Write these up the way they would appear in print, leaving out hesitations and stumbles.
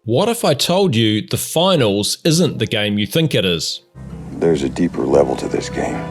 What if I told you the finals isn't the game you think it is? There's a deeper level to this game.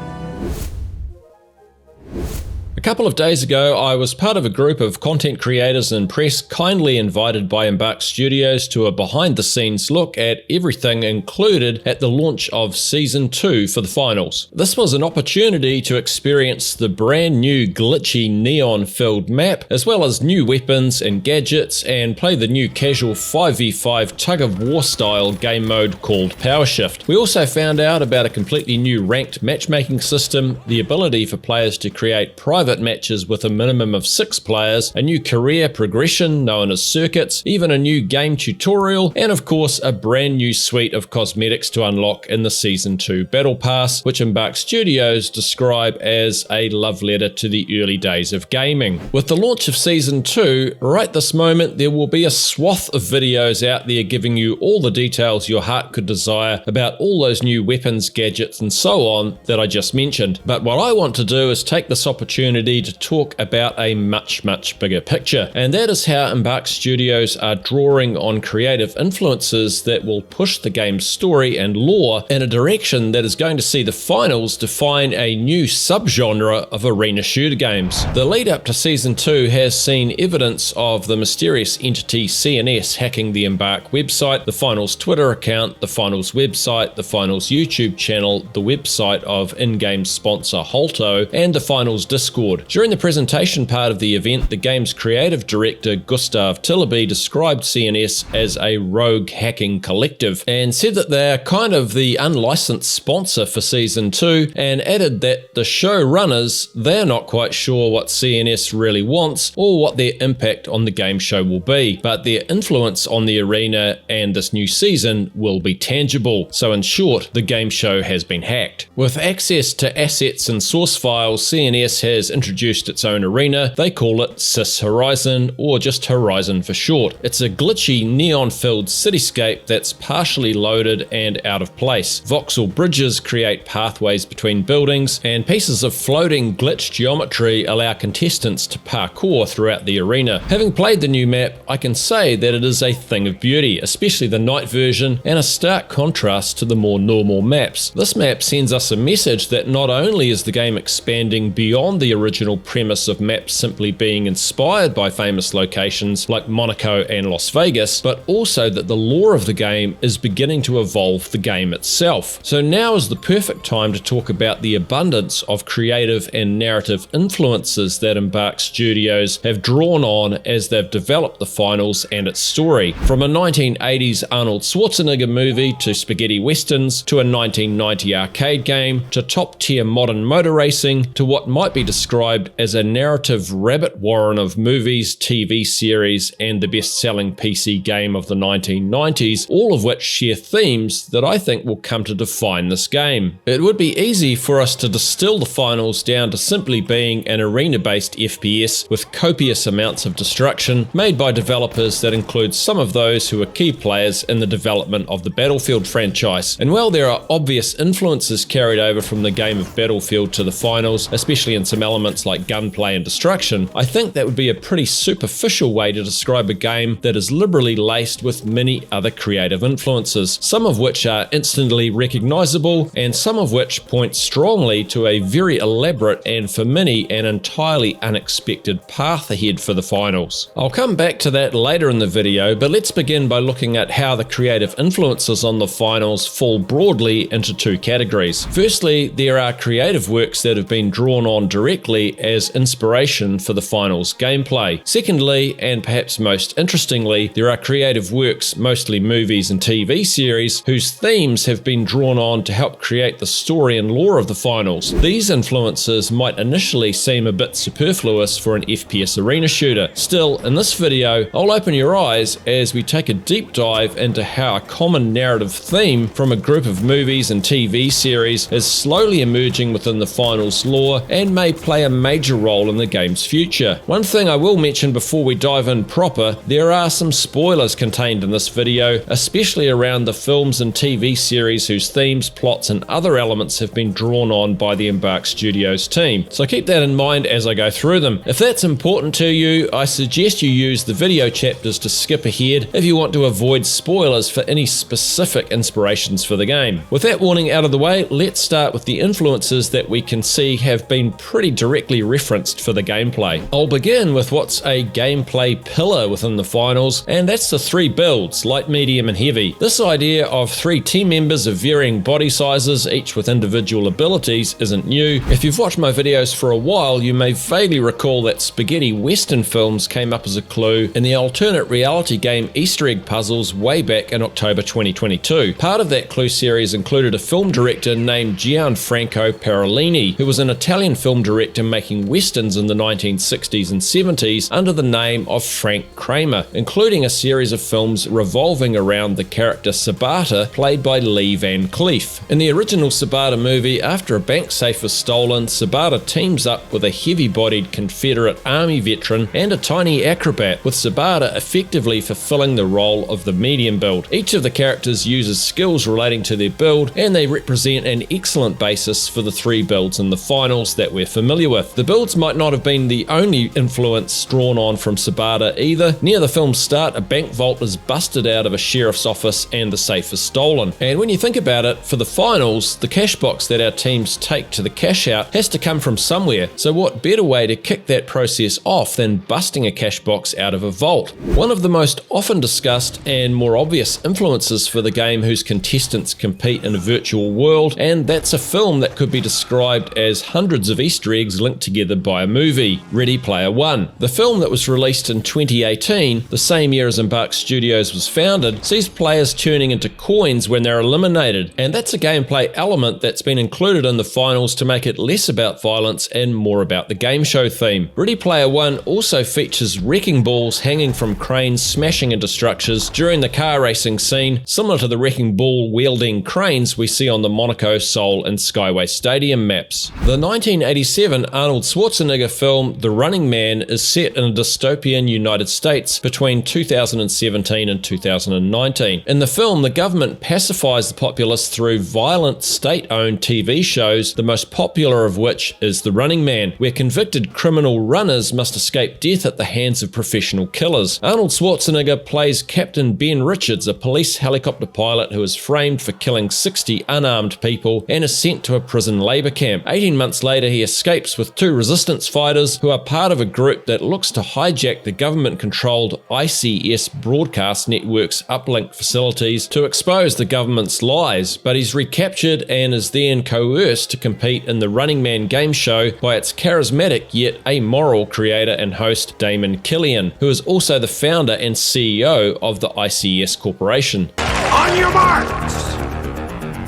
A couple of days ago, I was part of a group of content creators and press kindly invited by Embark Studios to a behind-the-scenes look at everything included at the launch of Season 2 for the finals. This was an opportunity to experience the brand new glitchy neon-filled map, as well as new weapons and gadgets, and play the new casual 5v5 tug-of-war style game mode called Power Shift. We also found out about a completely new ranked matchmaking system, the ability for players to create private matches with a minimum of 6 players, a new career progression known as circuits, even a new game tutorial, and of course a brand new suite of cosmetics to unlock in the Season 2 Battle Pass, which Embark Studios describe as a love letter to the early days of gaming. With the launch of Season 2, right this moment there will be a swath of videos out there giving you all the details your heart could desire about all those new weapons, gadgets and so on that I just mentioned. But what I want to do is take this opportunity to talk about a much bigger picture, and that is how Embark Studios are drawing on creative influences that will push the game's story and lore in a direction that is going to see the finals define a new subgenre of arena shooter games. The lead up to Season 2 has seen evidence of the mysterious entity CNS hacking the Embark website, the finals Twitter account, the finals website, the finals YouTube channel, the website of in-game sponsor Holto, and the finals Discord. During the presentation part of the event, the game's creative director Gustav Tillaby described CNS as a rogue hacking collective and said that they're kind of the unlicensed sponsor for Season 2, and added that the showrunners, they're not quite sure what CNS really wants or what their impact on the game show will be, but their influence on the arena and this new season will be tangible. So in short, the game show has been hacked. With access to assets and source files, CNS has introduced its own arena. They call it SYS HORIZON, or just Horizon for short. It's a glitchy neon-filled cityscape that's partially loaded and out of place. Voxel bridges create pathways between buildings, and pieces of floating glitch geometry allow contestants to parkour throughout the arena. Having played the new map, I can say that it is a thing of beauty, especially the night version, and a stark contrast to the more normal maps. This map sends us a message that not only is the game expanding beyond the original premise of maps simply being inspired by famous locations like Monaco and Las Vegas, but also that the lore of the game is beginning to evolve the game itself. So now is the perfect time to talk about the abundance of creative and narrative influences that Embark Studios have drawn on as they've developed the finals and its story. From a 1980s Arnold Schwarzenegger movie to spaghetti westerns to a 1990 arcade game to top-tier modern motor racing to what might be described as a narrative rabbit warren of movies, TV series, and the best-selling PC game of the 1990s, all of which share themes that I think will come to define this game. It would be easy for us to distill the finals down to simply being an arena-based FPS with copious amounts of destruction made by developers that include some of those who are key players in the development of the Battlefield franchise. And while there are obvious influences carried over from the game of Battlefield to the finals, especially in some elements like gunplay and destruction, I think that would be a pretty superficial way to describe a game that is liberally laced with many other creative influences, some of which are instantly recognizable and some of which point strongly to a very elaborate and for many an entirely unexpected path ahead for the finals. I'll come back to that later in the video, but let's begin by looking at how the creative influences on the finals fall broadly into two categories. Firstly, there are creative works that have been drawn on directly as inspiration for the finals gameplay. Secondly, and perhaps most interestingly, there are creative works, mostly movies and TV series, whose themes have been drawn on to help create the story and lore of the finals. These influences might initially seem a bit superfluous for an FPS arena shooter. Still, in this video, I'll open your eyes as we take a deep dive into how a common narrative theme from a group of movies and TV series is slowly emerging within the finals lore and may play a a major role in the game's future. One thing I will mention before we dive in proper, there are some spoilers contained in this video, especially around the films and TV series whose themes, plots and other elements have been drawn on by the Embark Studios team. So keep that in mind as I go through them. If that's important to you, I suggest you use the video chapters to skip ahead if you want to avoid spoilers for any specific inspirations for the game. With that warning out of the way, let's start with the influences that we can see have been pretty directly referenced for the gameplay. I'll begin with what's a gameplay pillar within the finals, and that's the 3 builds, light, medium and heavy. This idea of 3 team members of varying body sizes, each with individual abilities, isn't new. If you've watched my videos for a while, you may vaguely recall that spaghetti western films came up as a clue in the alternate reality game Easter egg puzzles way back in October 2022. Part of that clue series included a film director named Gianfranco Parolini, who was an Italian film director making westerns in the 1960s and 70s under the name of Frank Kramer, including a series of films revolving around the character Sabata, played by Lee Van Cleef. In the original Sabata movie, after a bank safe is stolen, Sabata teams up with a heavy-bodied Confederate Army veteran and a tiny acrobat, with Sabata effectively fulfilling the role of the medium build. Each of the characters uses skills relating to their build, and they represent an excellent basis for the 3 builds in the finals that we're familiar with. The builds might not have been the only influence drawn on from Sabata either. Near the film's start, a bank vault is busted out of a sheriff's office and the safe is stolen. And when you think about it, for the finals, the cash box that our teams take to the cash out has to come from somewhere, so what better way to kick that process off than busting a cash box out of a vault? One of the most often discussed and more obvious influences for the game whose contestants compete in a virtual world, and that's a film that could be described as hundreds of Easter eggs linked together by a movie, Ready Player One. The film that was released in 2018, the same year as Embark Studios was founded, sees players turning into coins when they're eliminated, and that's a gameplay element that's been included in the finals to make it less about violence and more about the game show theme. Ready Player One also features wrecking balls hanging from cranes smashing into structures during the car racing scene, similar to the wrecking ball wielding cranes we see on the Monaco, Seoul and Skyway Stadium maps. The 1987 Arnold Schwarzenegger film The Running Man is set in a dystopian United States between 2017 and 2019. In the film, the government pacifies the populace through violent state-owned TV shows, the most popular of which is The Running Man, where convicted criminal runners must escape death at the hands of professional killers. Arnold Schwarzenegger plays Captain Ben Richards, a police helicopter pilot who is framed for killing 60 unarmed people and is sent to a prison labor camp. 18 months later, he escapes with 2 resistance fighters who are part of a group that looks to hijack the government-controlled SYS broadcast network's uplink facilities to expose the government's lies, but he's recaptured and is then coerced to compete in the Running Man game show by its charismatic yet amoral creator and host Damon Killian, who is also the founder and CEO of the SYS Corporation. On your marks!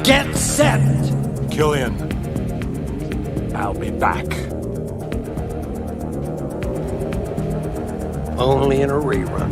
Get set! Killian, I'll be back. Only in a rerun.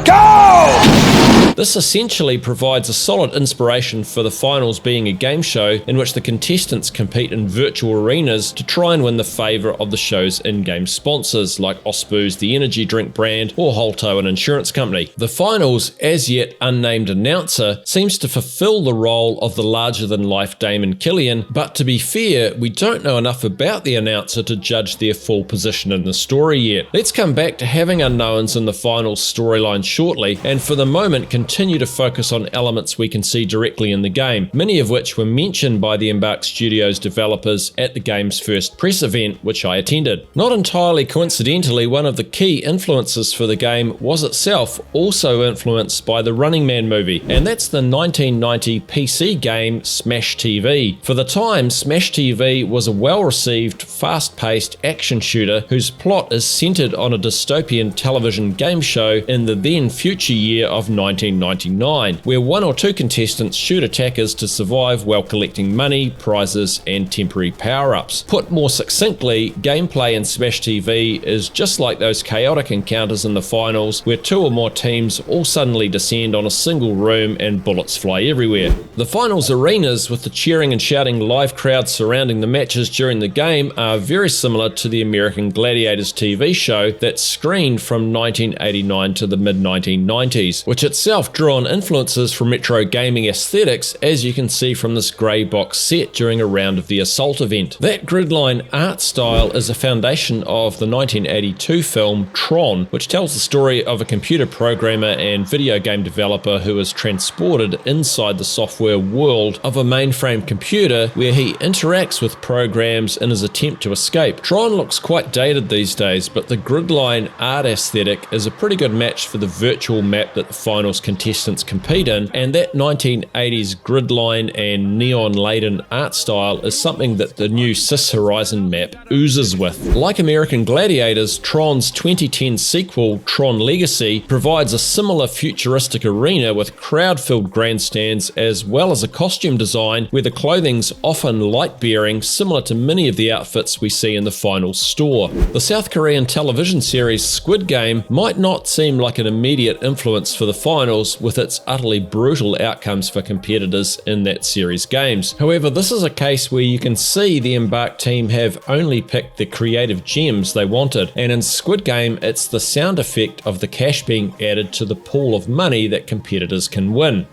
Go! This essentially provides a solid inspiration for the finals being a game show in which the contestants compete in virtual arenas to try and win the favour of the show's in-game sponsors like Osboo's the energy drink brand or Holto an insurance company. The finals, as yet unnamed announcer, seems to fulfill the role of the larger-than-life Damon Killian, but to be fair, we don't know enough about the announcer to judge their full position in the story yet. Let's come back to having unknowns in the finals storyline shortly, and for the moment continue to focus on elements we can see directly in the game, many of which were mentioned by the Embark Studios developers at the game's first press event, which I attended. Not entirely coincidentally, one of the key influences for the game was itself also influenced by the Running Man movie, and that's the 1990 PC game Smash TV. For the time, Smash TV was a well-received, fast-paced action shooter whose plot is centered on a dystopian television game show in the then future year of 1990. 1999, where one or two contestants shoot attackers to survive while collecting money, prizes, and temporary power-ups. Put more succinctly, gameplay in Smash TV is just like those chaotic encounters in the finals where two or more teams all suddenly descend on a single room and bullets fly everywhere. The finals arenas with the cheering and shouting live crowds surrounding the matches during the game are very similar to the American Gladiators TV show that screened from 1989 to the mid-1990s, which itself drew on influences from retro gaming aesthetics, as you can see from this grey box set during a round of the Assault event. That gridline art style is a foundation of the 1982 film Tron, which tells the story of a computer programmer and video game developer who is transported inside the software world of a mainframe computer where he interacts with programs in his attempt to escape. Tron looks quite dated these days, but the gridline art aesthetic is a pretty good match for the virtual map that the finals contestants compete in, and that 1980s gridline and neon-laden art style is something that the new SYS HORIZON map oozes with. Like American Gladiators, Tron's 2010 sequel, Tron Legacy, provides a similar futuristic arena with crowd-filled grandstands as well as a costume design where the clothing's often light-bearing, similar to many of the outfits we see in the finals store. The South Korean television series Squid Game might not seem like an immediate influence for the finals with its utterly brutal outcomes for competitors in that series' games. However, this is a case where you can see the Embark team have only picked the creative gems they wanted, and in Squid Game it's the sound effect of the cash being added to the pool of money that competitors can win.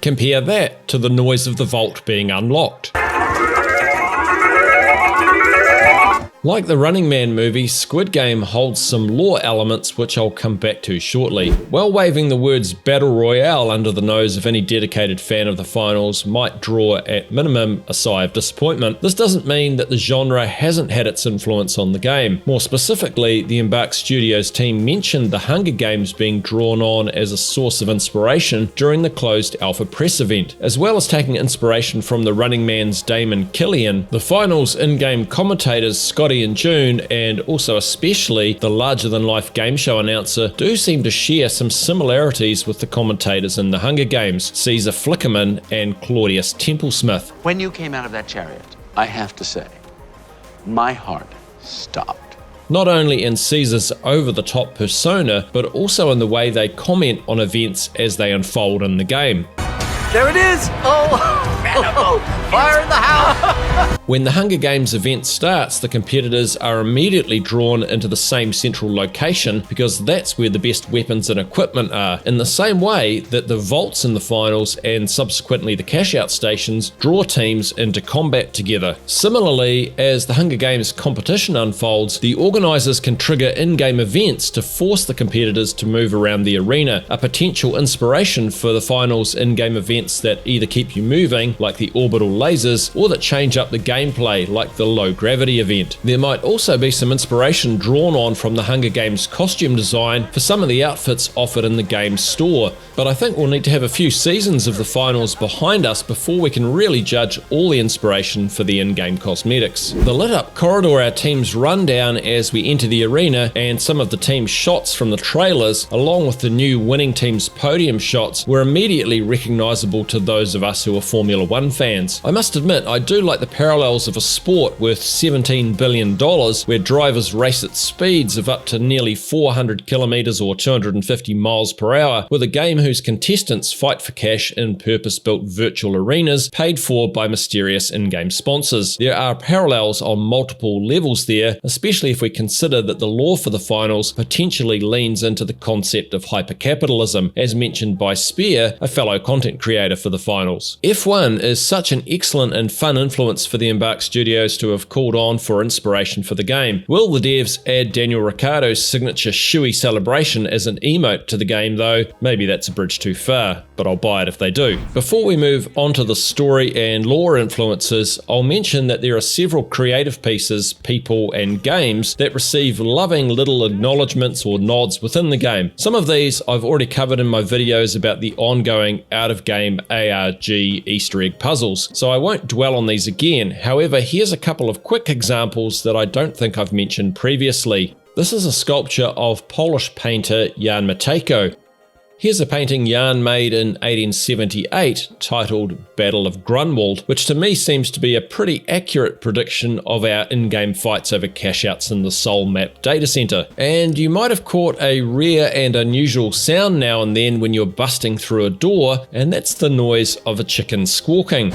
Compare that to the noise of the vault being unlocked. Like the Running Man movie, Squid Game holds some lore elements which I'll come back to shortly. While waving the words Battle Royale under the nose of any dedicated fan of the finals might draw at minimum a sigh of disappointment, this doesn't mean that the genre hasn't had its influence on the game. More specifically, the Embark Studios team mentioned the Hunger Games being drawn on as a source of inspiration during the closed alpha press event. As well as taking inspiration from the Running Man's Damon Killian, the finals in-game commentators Scotty and June, and also especially the larger-than-life game show announcer, do seem to share some similarities with the commentators in the Hunger Games, Caesar Flickerman and Claudius Templesmith. When you came out of that chariot, I have to say, my heart stopped. Not only in Caesar's over-the-top persona, but also in the way they comment on events as they unfold in the game. There it is! Fire in the house! When the Hunger Games event starts, the competitors are immediately drawn into the same central location because that's where the best weapons and equipment are, in the same way that the vaults in the finals and subsequently the cash-out stations draw teams into combat together. Similarly, as the Hunger Games competition unfolds, the organisers can trigger in-game events to force the competitors to move around the arena, a potential inspiration for the finals in-game events that either keep you moving, like the orbital lasers, or that change up the gameplay, like the low gravity event. There might also be some inspiration drawn on from the Hunger Games costume design for some of the outfits offered in the game store, but I think we'll need to have a few seasons of the finals behind us before we can really judge all the inspiration for the in-game cosmetics. The lit up corridor our teams run down as we enter the arena, and some of the team's shots from the trailers, along with the new winning team's podium shots, were immediately recognisable to those of us who are Formula One fans. I must admit, I do like the parallels of a sport worth $17 billion where drivers race at speeds of up to nearly 400 kilometers or 250 miles per hour, with a game whose contestants fight for cash in purpose-built virtual arenas paid for by mysterious in-game sponsors. There are parallels on multiple levels there, especially if we consider that the lore for the finals potentially leans into the concept of hypercapitalism, as mentioned by Spear, a fellow content creator for the finals. F1 is such an excellent and fun influence for the Embark Studios to have called on for inspiration for the game. Will the devs add Daniel Ricciardo's signature shoey celebration as an emote to the game though? Maybe that's a bridge too far, but I'll buy it if they do. Before we move on to the story and lore influences, I'll mention that there are several creative pieces, people, and games that receive loving little acknowledgements or nods within the game. Some of these I've already covered in my videos about the ongoing out-of-game ARG Easter egg puzzles, so I won't dwell on these again. However, here's a couple of quick examples that I don't think I've mentioned previously. This is a sculpture of Polish painter Jan Matejko. Here's a painting Jan made in 1878 titled Battle of Grunwald, which to me seems to be a pretty accurate prediction of our in-game fights over cash-outs in the Sol Map data center. And you might have caught a rare and unusual sound now and then when you're busting through a door, and that's the noise of a chicken squawking.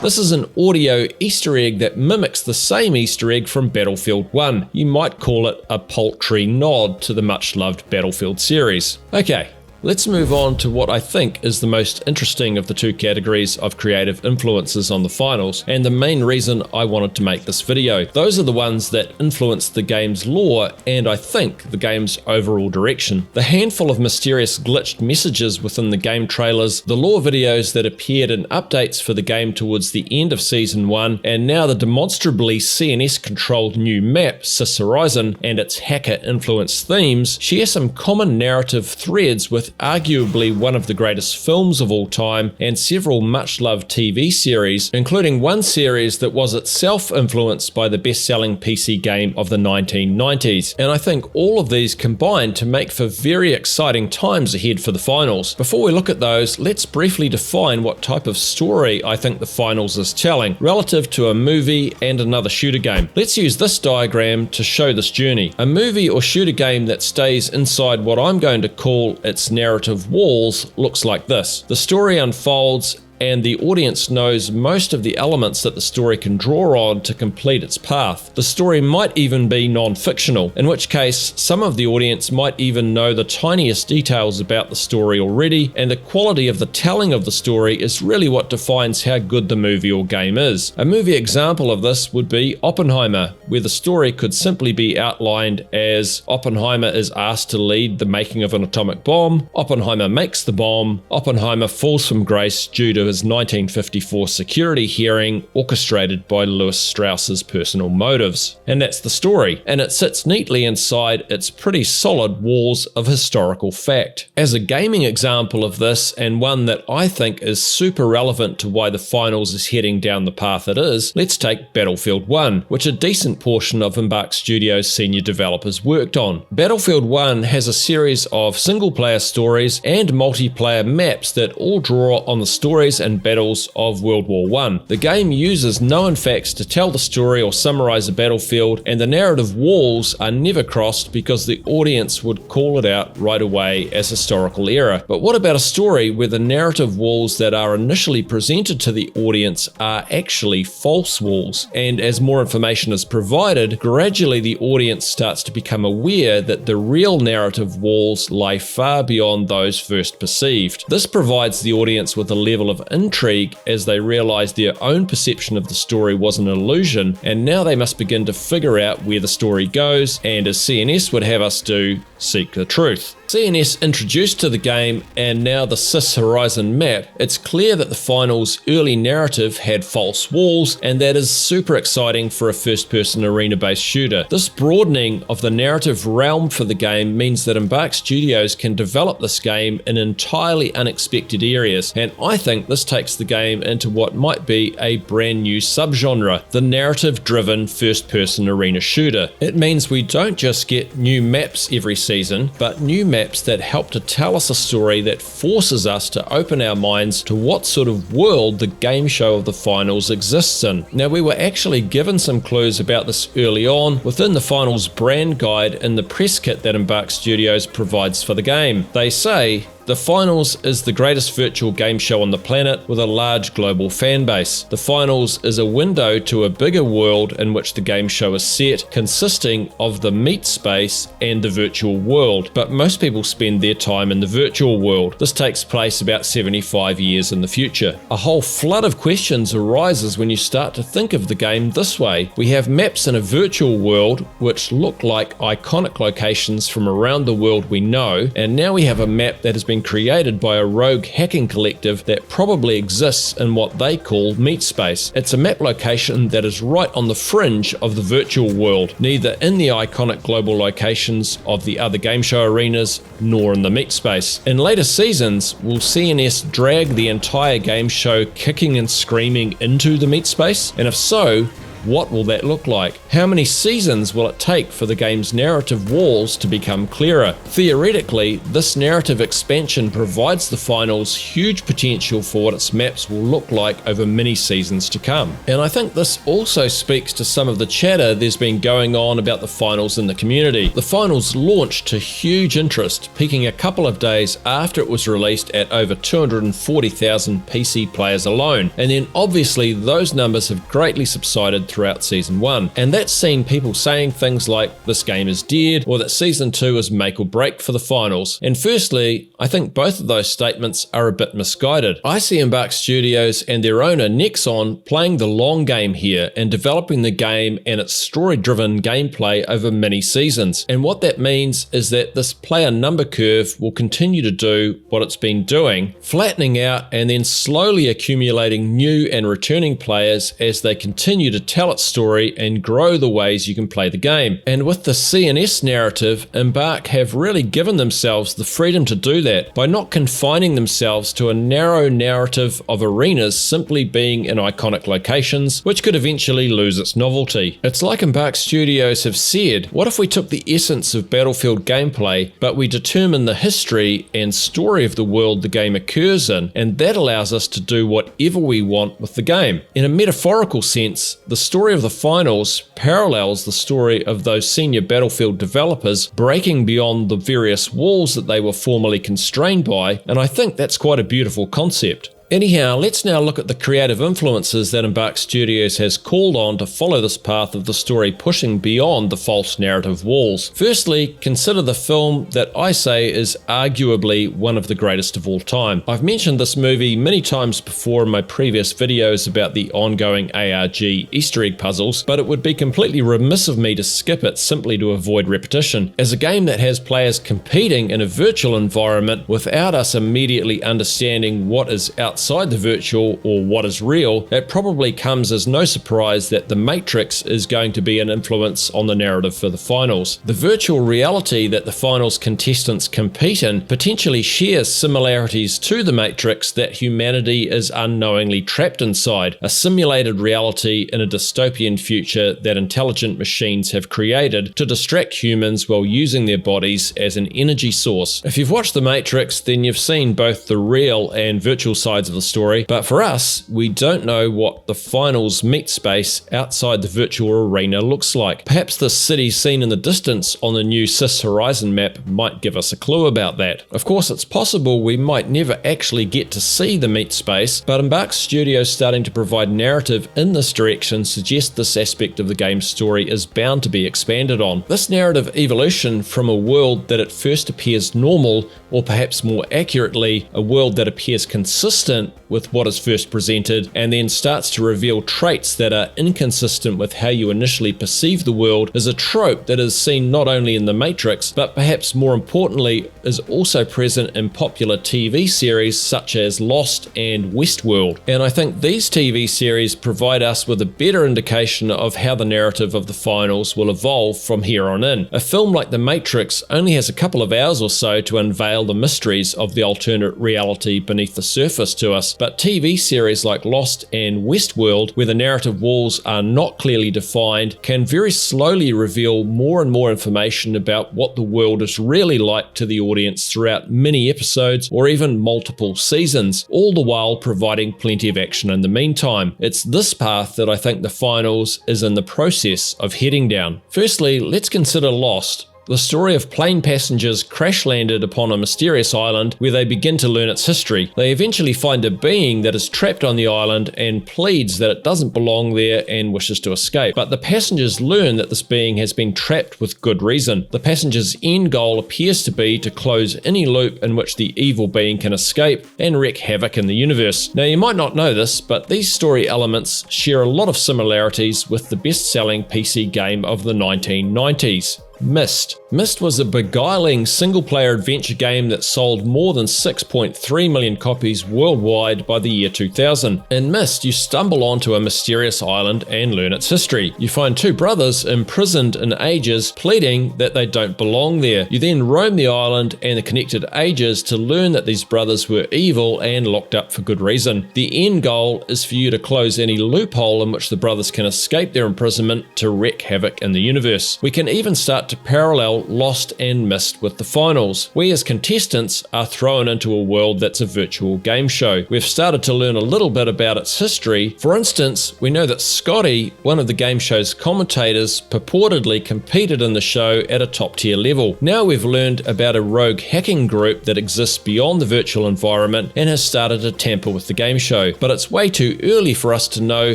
This is an audio Easter egg that mimics the same Easter egg from Battlefield 1. You might call it a poultry nod to the much-loved Battlefield series. Okay, let's move on to what I think is the most interesting of the two categories of creative influences on the finals, and the main reason I wanted to make this video. Those are the ones that influenced the game's lore and I think the game's overall direction. The handful of mysterious glitched messages within the game trailers, the lore videos that appeared in updates for the game towards the end of Season 1, and now the demonstrably CNS-controlled new map, SYS HORIZON, and its hacker-influenced themes share some common narrative threads with arguably one of the greatest films of all time and several much-loved TV series, including one series that was itself influenced by the best-selling PC game of the 1990s. And I think all of these combine to make for very exciting times ahead for the finals. Before we look at those, let's briefly define what type of story I think the finals is telling, relative to a movie and another shooter game. Let's use this diagram to show this journey. A movie or shooter game that stays inside what I'm going to call its narrative walls looks like this. The story unfolds and the audience knows most of the elements that the story can draw on to complete its path. The story might even be non-fictional, in which case some of the audience might even know the tiniest details about the story already, and the quality of the telling of the story is really what defines how good the movie or game is. A movie example of this would be Oppenheimer, where the story could simply be outlined as Oppenheimer is asked to lead the making of an atomic bomb, Oppenheimer makes the bomb, Oppenheimer falls from grace due to his 1954 security hearing orchestrated by Lewis Strauss's personal motives. And that's the story, and it sits neatly inside its pretty solid walls of historical fact. As a gaming example of this, and one that I think is super relevant to why the finals is heading down the path it is, let's take Battlefield 1, which a decent portion of Embark Studios' senior developers worked on. Battlefield 1 has a series of single-player stories and multiplayer maps that all draw on the stories and battles of World War I. The game uses known facts to tell the story or summarize a battlefield, and the narrative walls are never crossed because the audience would call it out right away as historical error. But what about a story where the narrative walls that are initially presented to the audience are actually false walls, and as more information is provided, gradually the audience starts to become aware that the real narrative walls lie far beyond those first perceived. This provides the audience with a level of intrigue as they realize their own perception of the story was an illusion, and now they must begin to figure out where the story goes, and as CNS would have us do, seek the truth. CNS introduced to the game and now the SYS HORIZON map, it's clear that the final's early narrative had false walls, and that is super exciting for a first-person arena-based shooter. This broadening of the narrative realm for the game means that Embark Studios can develop this game in entirely unexpected areas, and I think this takes the game into what might be a brand new subgenre, the narrative-driven first-person arena shooter. It means we don't just get new maps every season, but new maps that help to tell us a story that forces us to open our minds to what sort of world the game show of the finals exists in. Now, we were actually given some clues about this early on within the finals brand guide in the press kit that Embark Studios provides for the game. They say, "The finals is the greatest virtual game show on the planet with a large global fan base. The finals is a window to a bigger world in which the game show is set, consisting of the Meatspace and the virtual world, but most people spend their time in the virtual world. This takes place about 75 years in the future." A whole flood of questions arises when you start to think of the game this way. We have maps in a virtual world which look like iconic locations from around the world we know, and now we have a map that has been created by a rogue hacking collective that probably exists in what they call Meatspace. It's a map location that is right on the fringe of the virtual world, neither in the iconic global locations of the other game show arenas, nor in the Meatspace. In later seasons, will CNS drag the entire game show kicking and screaming into the Meatspace? And if so, What will that look like? How many seasons will it take for the game's narrative walls to become clearer? Theoretically, this narrative expansion provides the finals huge potential for what its maps will look like over many seasons to come. And I think this also speaks to some of the chatter there's been going on about the finals in the community. The finals launched to huge interest, peaking a couple of days after it was released at over 240,000 PC players alone. And then obviously those numbers have greatly subsided throughout Season 1. And that's seen people saying things like this game is dead, or that Season 2 is make or break for the finals. And firstly, I think both of those statements are a bit misguided. I see Embark Studios and their owner Nexon playing the long game here and developing the game and its story-driven gameplay over many seasons. And what that means is that this player number curve will continue to do what it's been doing, flattening out and then slowly accumulating new and returning players as they continue to tell its story and grow the ways you can play the game. And with the CNS narrative, Embark have really given themselves the freedom to do that by not confining themselves to a narrow narrative of arenas simply being in iconic locations, which could eventually lose its novelty. It's like Embark Studios have said, what if we took the essence of Battlefield gameplay, but we determine the history and story of the world the game occurs in, and that allows us to do whatever we want with the game. In a metaphorical sense, the story of the finals parallels the story of those senior Battlefield developers breaking beyond the various walls that they were formerly constrained by, and I think that's quite a beautiful concept. Anyhow, let's now look at the creative influences that Embark Studios has called on to follow this path of the story pushing beyond the false narrative walls. Firstly, consider the film that I say is arguably one of the greatest of all time. I've mentioned this movie many times before in my previous videos about the ongoing ARG Easter egg puzzles, but it would be completely remiss of me to skip it simply to avoid repetition. As a game that has players competing in a virtual environment without us immediately understanding what is outside the virtual or what is real, it probably comes as no surprise that The Matrix is going to be an influence on the narrative for the finals. The virtual reality that the finals contestants compete in potentially shares similarities to The Matrix that humanity is unknowingly trapped inside, a simulated reality in a dystopian future that intelligent machines have created to distract humans while using their bodies as an energy source. If you've watched The Matrix, then you've seen both the real and virtual sides of the story, but for us, we don't know what the finals Meatspace outside the virtual arena looks like. Perhaps the city seen in the distance on the new SYS HORIZON map might give us a clue about that. Of course, it's possible we might never actually get to see the Meatspace, but Embark Studios starting to provide narrative in this direction suggests this aspect of the game's story is bound to be expanded on. This narrative evolution from a world that at first appears normal, or perhaps more accurately, a world that appears consistent with what is first presented, and then starts to reveal traits that are inconsistent with how you initially perceive the world, is a trope that is seen not only in The Matrix, but perhaps more importantly is also present in popular TV series such as Lost and Westworld. And I think these TV series provide us with a better indication of how the narrative of the finals will evolve from here on in. A film like The Matrix only has a couple of hours or so to unveil the mysteries of the alternate reality beneath the surface to us, but TV series like Lost and Westworld, where the narrative walls are not clearly defined, can very slowly reveal more and more information about what the world is really like to the audience throughout many episodes or even multiple seasons, all the while providing plenty of action in the meantime. It's this path that I think the finals is in the process of heading down. Firstly, let's consider Lost. The story of plane passengers crash-landed upon a mysterious island where they begin to learn its history. They eventually find a being that is trapped on the island and pleads that it doesn't belong there and wishes to escape. But the passengers learn that this being has been trapped with good reason. The passengers' end goal appears to be to close any loop in which the evil being can escape and wreak havoc in the universe. Now, you might not know this, but these story elements share a lot of similarities with the best-selling PC game of the 1990s. MYST. MYST was a beguiling single-player adventure game that sold more than 6.3 million copies worldwide by the year 2000. In MYST, you stumble onto a mysterious island and learn its history. You find two brothers imprisoned in ages, pleading that they don't belong there. You then roam the island and the connected ages to learn that these brothers were evil and locked up for good reason. The end goal is for you to close any loophole in which the brothers can escape their imprisonment to wreak havoc in the universe. We can even start to parallel Lost and MYST with the finals. We as contestants are thrown into a world that's a virtual game show. We've started to learn a little bit about its history. For instance, we know that Scotty, one of the game show's commentators, purportedly competed in the show at a top tier level. Now we've learned about a rogue hacking group that exists beyond the virtual environment and has started to tamper with the game show. But it's way too early for us to know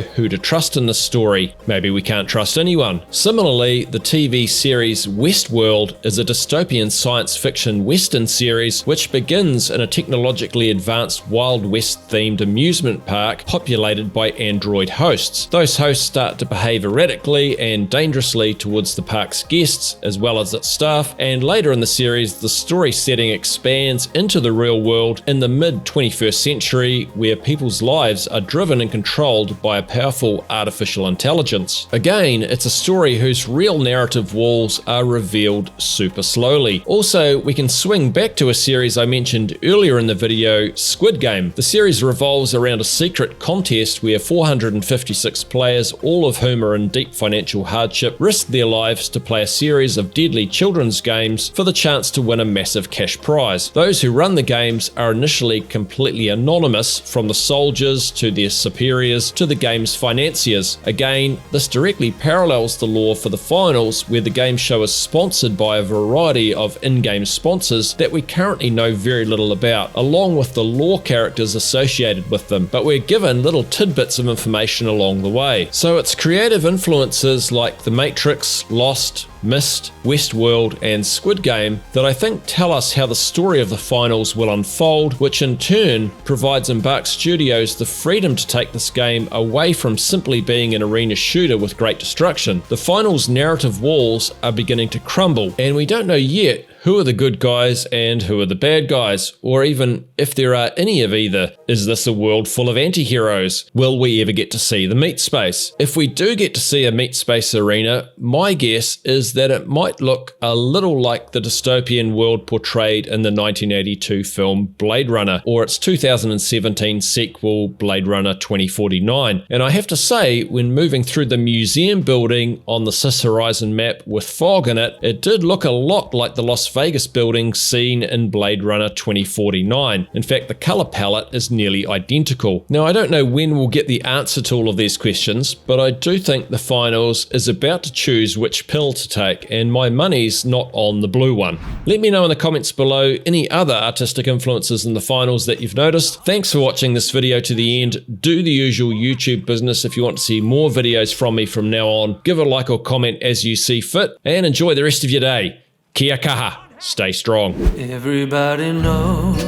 who to trust in this story. Maybe we can't trust anyone. Similarly, the TV series Westworld is a dystopian science fiction western series which begins in a technologically advanced Wild West themed amusement park populated by android hosts. Those hosts start to behave erratically and dangerously towards the park's guests as well as its staff, and later in the series the story setting expands into the real world in the mid-21st century where people's lives are driven and controlled by a powerful artificial intelligence. Again, it's a story whose real narrative walls are revealed super slowly. Also, we can swing back to a series I mentioned earlier in the video, Squid Game. The series revolves around a secret contest where 456 players, all of whom are in deep financial hardship, risk their lives to play a series of deadly children's games for the chance to win a massive cash prize. Those who run the games are initially completely anonymous, from the soldiers to their superiors to the game's financiers. Again, this directly parallels the lore for the finals, where the game show is sponsored by a variety of in-game sponsors that we currently know very little about, along with the lore characters associated with them, but we're given little tidbits of information along the way. So it's creative influences like The Matrix, Lost, MYST, Westworld, and Squid Game that I think tell us how the story of the finals will unfold, which in turn provides Embark Studios the freedom to take this game away from simply being an arena shooter with great destruction. The finals narrative walls are beginning to crumble, and we don't know yet who are the good guys and who are the bad guys, or even if there are any of either. Is this a world full of anti-heroes? Will we ever get to see the Meatspace? If we do get to see a Meatspace arena, my guess is that it might look a little like the dystopian world portrayed in the 1982 film Blade Runner, or its 2017 sequel Blade Runner 2049. And I have to say, when moving through the museum building on the SYS HORIZON map with fog in it, it did look a lot like the Las Vegas building seen in Blade Runner 2049. In fact, the color palette is nearly identical. Now, I don't know when we'll get the answer to all of these questions, but I do think the finals is about to choose which pill to take, and my money's not on the blue one. Let me know in the comments below any other artistic influences in the finals that you've noticed. Thanks for watching this video to the end. Do the usual YouTube business if you want to see more videos from me from now on. Give a like or comment as you see fit, and enjoy the rest of your day. Kia kaha. Stay strong. Everybody knows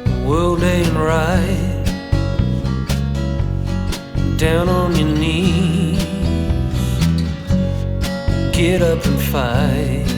the world ain't right. Down on your knees, get up and fight.